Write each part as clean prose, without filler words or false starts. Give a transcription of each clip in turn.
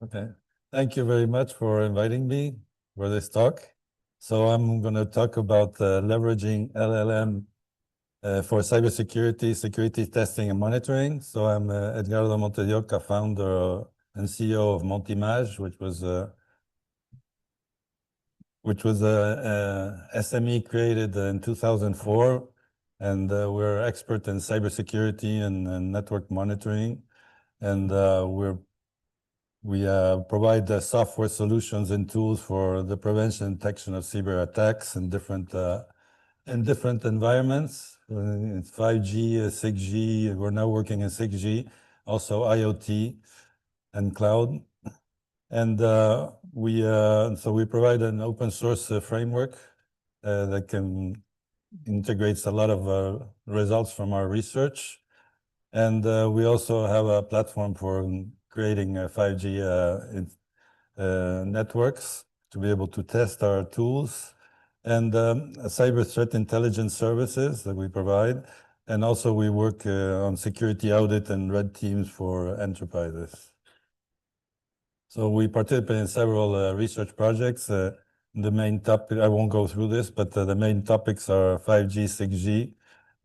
Okay. Thank you very much for inviting me for this talk. So I'm going to talk about leveraging LLM for cybersecurity, security testing and monitoring. So I'm Edgardo Montes de Oca, founder and CEO of Montimage, which was a SME created in 2004. And we're expert in cybersecurity and network monitoring. And we provide software solutions and tools for the prevention and detection of cyber attacks in different environments. It's 5G, 6G. We're now working in 6G, also IoT and cloud. And so we provide an open source framework that can integrates a lot of results from our research. And we also have a platform for creating 5G networks to be able to test our tools, and cyber threat intelligence services that we provide. And also we work on security audit and red teams for enterprises. So we participate in several research projects. The main topic, I won't go through this, but the main topics are 5G, 6G,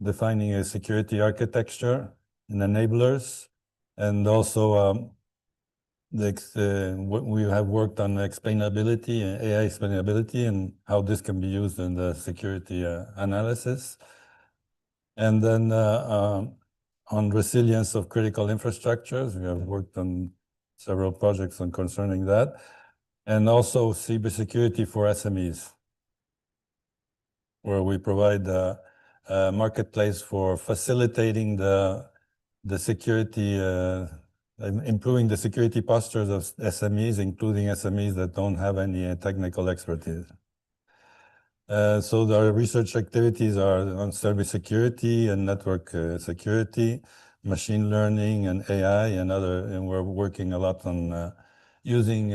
defining a security architecture and enablers, and also we have worked on explainability and AI explainability and how this can be used in the security analysis. And then on resilience of critical infrastructures, we have worked on several projects on concerning that, and also cybersecurity for SMEs, where we provide a marketplace for facilitating the security, improving the security postures of SMEs, including SMEs that don't have any technical expertise. So our research activities are on cybersecurity and network security, machine learning and AI and we're working a lot on using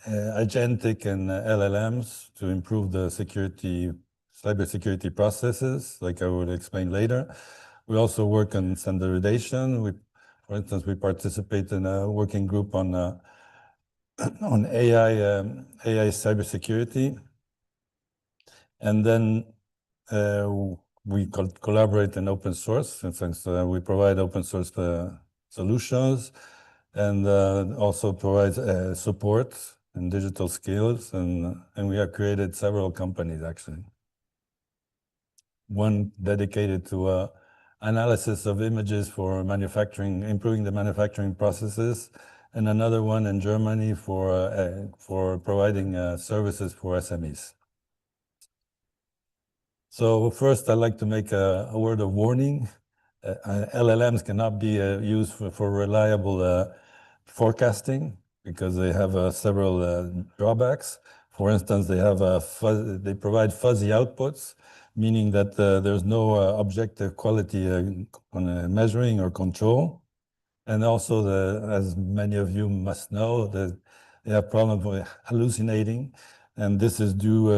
Agentic and LLMs to improve the cybersecurity processes, like I will explain later. We also work on standardization. For instance, we participate in a working group on AI cybersecurity. And then we collaborate in open source, since we provide open source solutions, and also provide support and digital skills. And we have created several companies, actually. One dedicated to analysis of images for manufacturing, improving the manufacturing processes, and another one in Germany for providing services for SMEs. So first, I'd like to make a word of warning. LLMs cannot be used for reliable forecasting because they have several drawbacks. For instance, they provide fuzzy outputs, meaning that there's no objective quality on measuring or control. And also, as many of you must know, that they have problems with hallucinating, and this is due.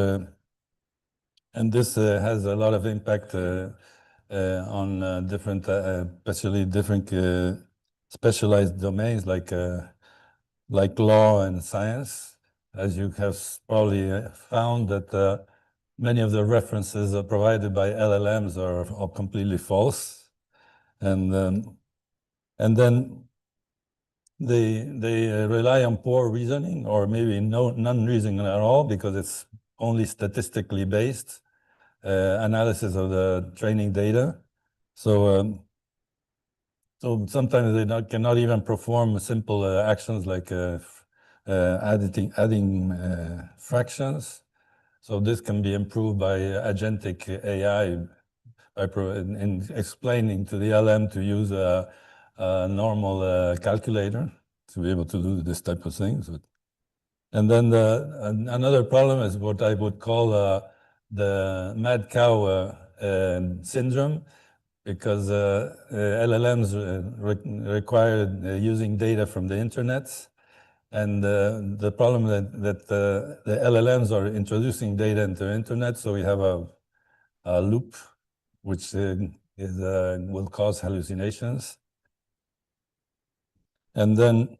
And this has a lot of impact on different, especially different specialized domains like law and science. As you have probably found that many of the references provided by LLMs are completely false, and then they rely on poor reasoning, or maybe none reasoning at all, because it's only statistically based analysis of the training data. So sometimes they cannot even perform simple actions like adding fractions. So this can be improved by agentic AI in explaining to the LM to use a normal calculator to be able to do this type of things. And then another problem is what I would call the mad cow syndrome, because LLMs require using data from the internet. And the problem that the LLMs are introducing data into the internet, so we have a loop which will cause hallucinations. And then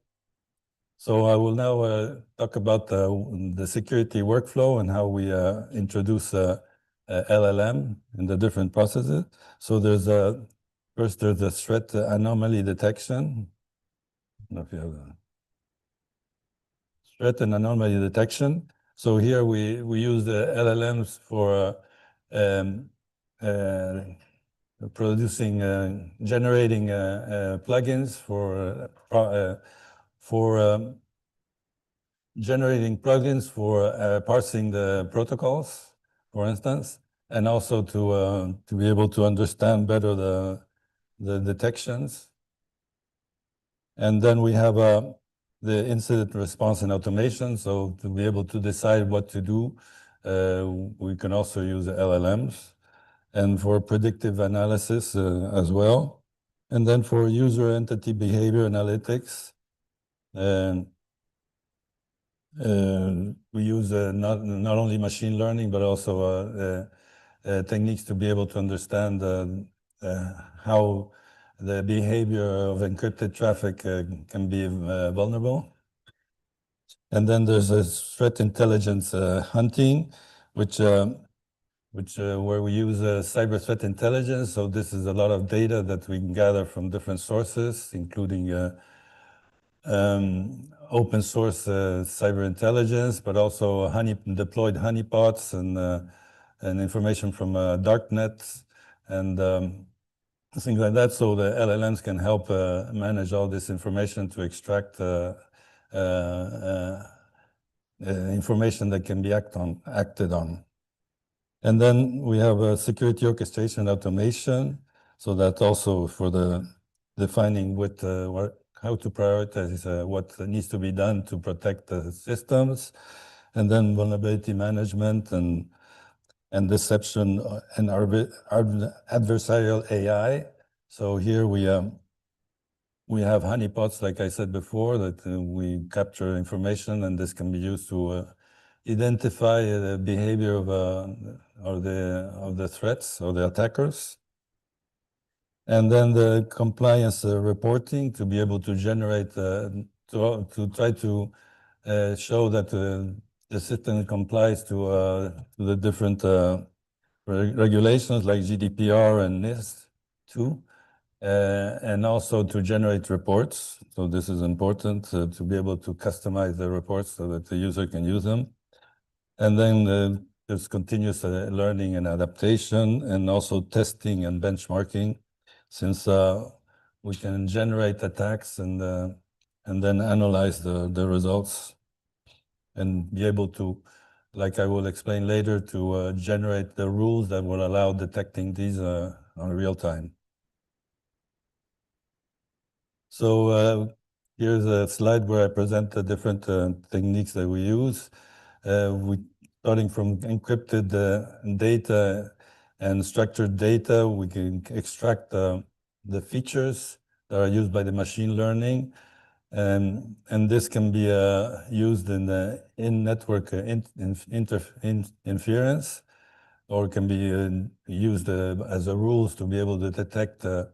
So I will now talk about the security workflow and how we introduce LLM in the different processes. So first there's the threat anomaly detection. I don't know if you have threat and anomaly detection. So here we use the LLMs for generating plugins generating plugins for parsing the protocols, for instance, and also to be able to understand better the detections. And then we have the incident response and automation. So to be able to decide what to do, we can also use LLMs, and for predictive analysis as well. And then for user entity behavior analytics, we use not only machine learning, but also techniques to be able to understand how the behavior of encrypted traffic can be vulnerable. And then there's a threat intelligence hunting, where we use cyber threat intelligence. So this is a lot of data that we can gather from different sources, including open source cyber intelligence, but also deployed honeypots and information from darknet and things like that. So the LLMs can help manage all this information to extract information that can be acted on. And then we have a security orchestration automation. So that also for the defining how to prioritize what needs to be done to protect the systems, and then vulnerability management and deception and adversarial AI. So here we have honeypots, like I said before, that we capture information, and this can be used to identify the behavior of the threats or the attackers. And then the compliance reporting to be able to generate, to try to show that the system complies to the different regulations like GDPR and NIST too, and also to generate reports. So this is important to be able to customize the reports so that the user can use them. And then there's continuous learning and adaptation, and also testing and benchmarking, since we can generate attacks and then analyze the results and be able to, like I will explain later, to generate the rules that will allow detecting these on real time. So here's a slide where I present the different techniques that we use. Starting from encrypted data and structured data, we can extract the features that are used by the machine learning. And this can be used in the in-network inference, or can be used as a rules to be able to detect the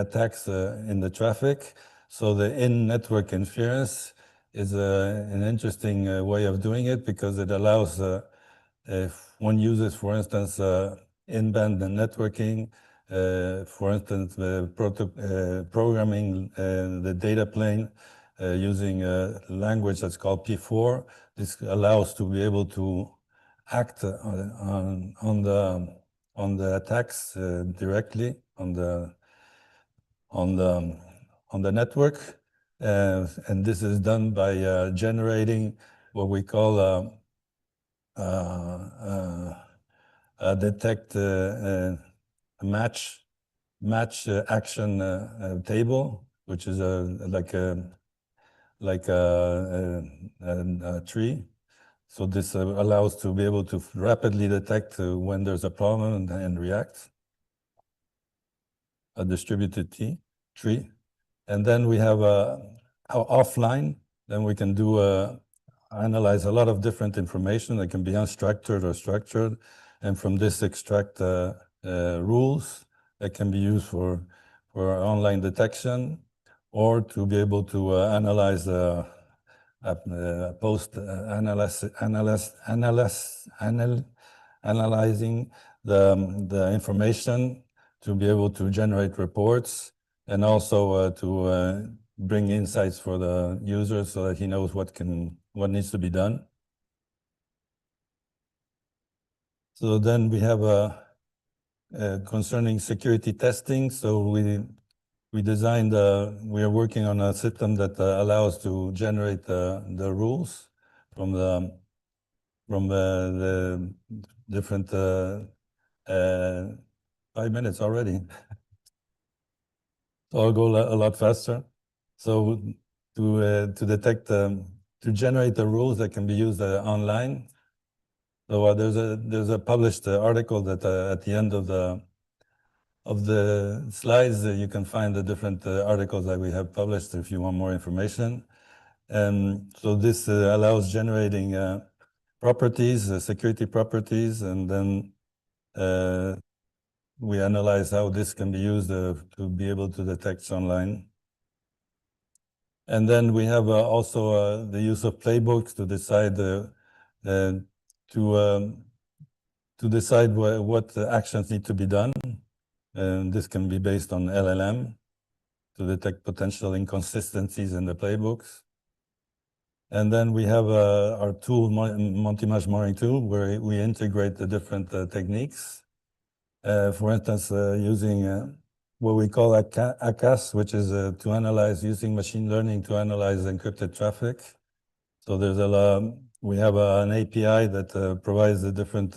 attacks in the traffic. So the in-network inference is an interesting way of doing it, because it allows, if one uses, for instance, in-band networking, for instance, programming the data plane using a language that's called P4. This allows to be able to act on the attacks directly on the network, and this is done by generating what we call a detect match action table, which is like a tree. So this allows to be able to rapidly detect when there's a problem and react. A distributed tree. And then we have offline, then we can do analyze a lot of different information that can be unstructured or structured, and from this extract rules that can be used for online detection, or to be able to analyze analyzing the information to be able to generate reports, and also to bring insights for the user so that he knows what needs to be done. So then we have concerning security testing. So we designed, we are working on a system that allows to generate the rules from the different 5 minutes already. So I'll go a lot faster. So to detect, to generate the rules that can be used online. So there's a published article that at the end of the slides, you can find the different articles that we have published if you want more information. And so this allows generating properties, security properties, and then we analyze how this can be used to be able to detect online. And then we have also the use of playbooks to decide to decide what actions need to be done. And this can be based on LLM to detect potential inconsistencies in the playbooks. And then we have our tool, Montimage monitoring tool, where we integrate the different techniques. For instance, using what we call ACAS, which is to analyze, using machine learning to analyze encrypted traffic. So we have an API that provides the different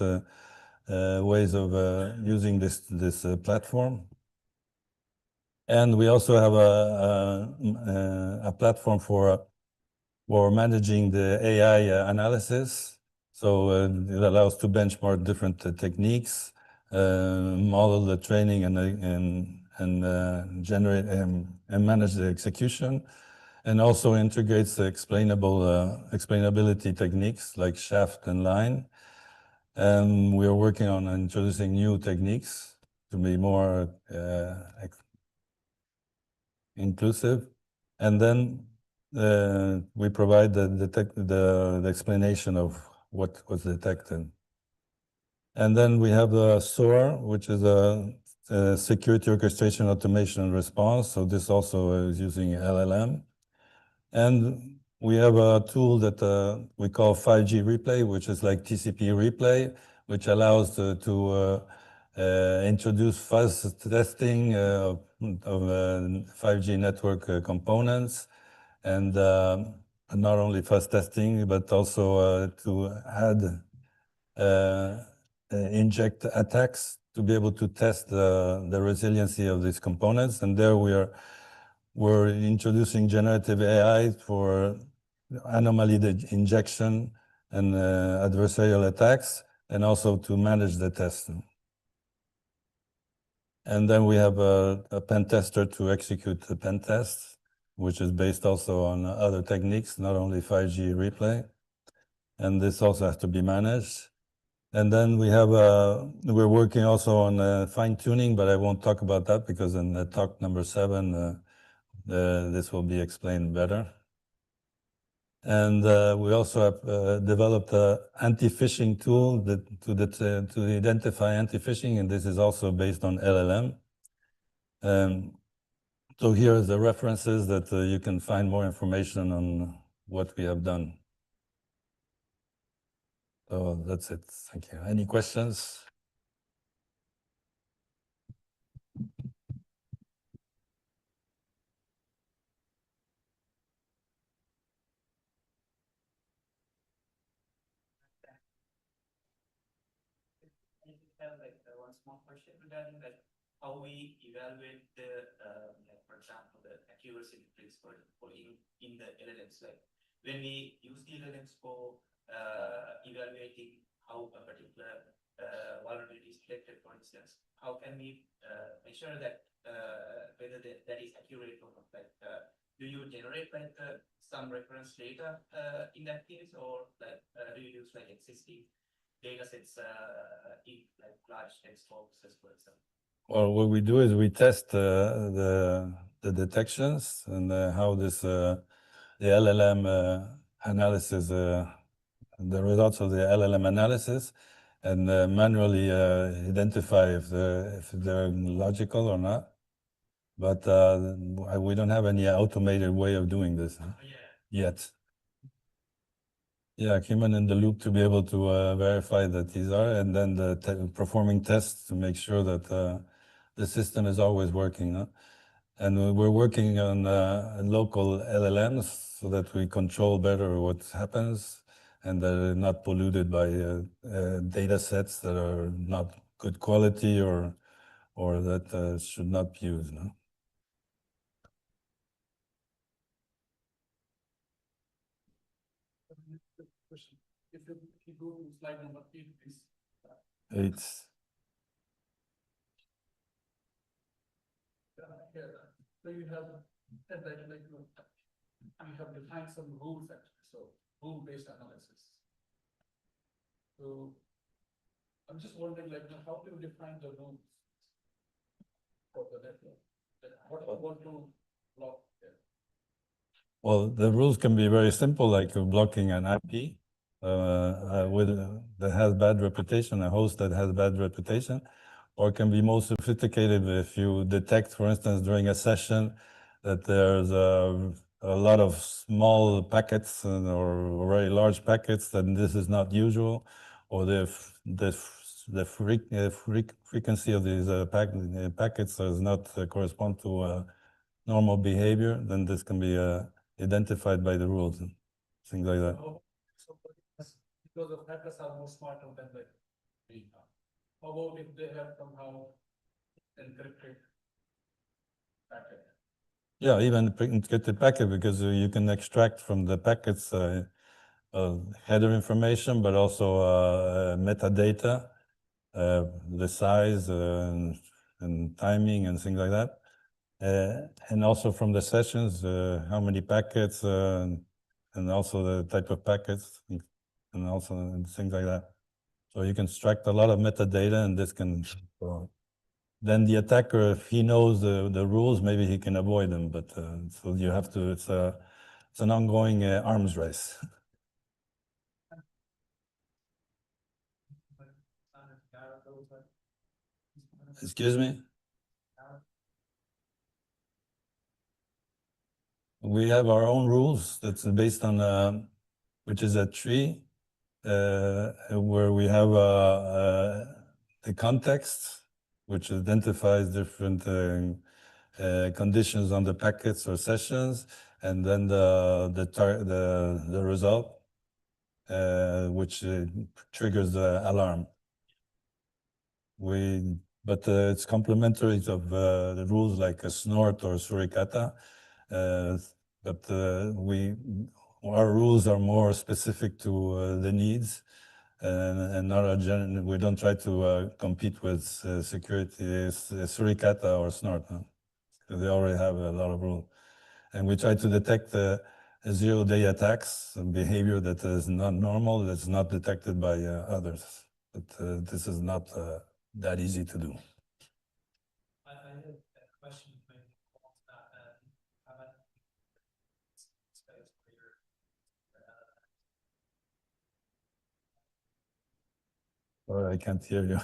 ways of using this platform. And we also have a platform for managing the AI analysis. So it allows to benchmark different techniques, model the training, and generate and manage the execution, and also integrates the explainability techniques like shaft and line. And we are working on introducing new techniques to be more inclusive. And then we provide the explanation of what was detected. And then we have the SOAR, which is a security orchestration, automation, and response. So this also is using LLM. And we have a tool that we call 5G replay, which is like TCP replay, which allows to introduce fuzz testing of 5G network components, and not only fuzz testing, but also to add inject attacks to be able to test the resiliency of these components. And there we're introducing generative AI for anomaly injection and adversarial attacks, and also to manage the testing. And then we have a pen tester to execute the pen tests, which is based also on other techniques, not only 5G replay. And this also has to be managed. And then we're working also on fine tuning, but I won't talk about that because in the talk number 7, this will be explained better. And we also have developed an anti-phishing tool to identify anti-phishing, and this is also based on LLM. So here are the references that you can find more information on what we have done. So that's it. Thank you. Any questions? One small question regarding that, how we evaluate the, for example, the accuracy principle in the LLMs. Like when we use the LLMs for evaluating how a particular vulnerability is detected, for instance, how can we make sure that whether that is accurate or not? Like, do you generate like some reference data in that case, or like do you use like existing data sets in like large text boxes, for example? Well, what we do is we test the detections and how this the LLM analysis, the results of the LLM analysis, and manually identify if they're logical or not. But we don't have any automated way of doing this yet. Yeah, human in the loop to be able to verify that these are, and then performing tests to make sure that the system is always working. Huh? And we're working on local LLMs so that we control better what happens and that are not polluted by data sets that are not good quality or that should not be used. No? If you go to slide number 8, please. 8. Here, so you have said that you have defined some rules actually, so rule-based analysis. So I'm just wondering, how do you define the rules for the network? What do you want to block there? Well, the rules can be very simple, like blocking an IP that has bad reputation, a host that has bad reputation, or can be more sophisticated if you detect, for instance, during a session that there's a lot of small packets or very large packets, then this is not usual, or the frequency of these packets does not correspond to normal behavior, then this can be identified by the rules and things like that. So because the hackers are more smarter than we are. How about if they have somehow encrypted packet? Yeah, even encrypted packet, because you can extract from the packets header information, but also metadata, the size and timing and things like that. And also from the sessions, how many packets, and also the type of packets, and also things like that. So you can extract a lot of metadata, and this can, then the attacker, if he knows the rules, maybe he can avoid them, but so you have to, it's an ongoing arms race. Excuse me? We have our own rules that's based on, which is a tree, where we have the context, which identifies different conditions on the packets or sessions, and then the result, which triggers the alarm. But it's complementary of the rules like a snort or suricata, but our rules are more specific to the needs, and not we don't try to compete with security, suricata or snort. Huh? They already have a lot of rules. And we try to detect zero-day attacks, behavior that is not normal, that's not detected by others. But this is not that easy to do. I have a question maybe about that. How about space for your I can't hear you.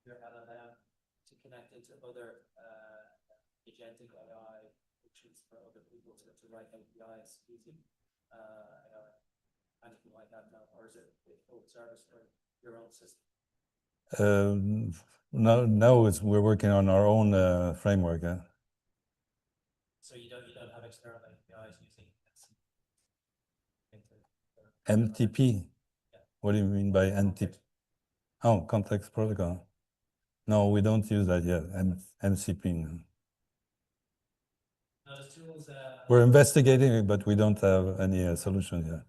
Your LLM to connect into other agentic AI, which is for other people to write APIs using anything like that now, or is it a full service for your own system? No, we're working on our own framework. So you don't have external APIs using MTP. Yeah. What do you mean by MTP? Oh, context protocol. No, we don't use that yet. MCP. No. Those tools. We're investigating it, but we don't have any solution yet.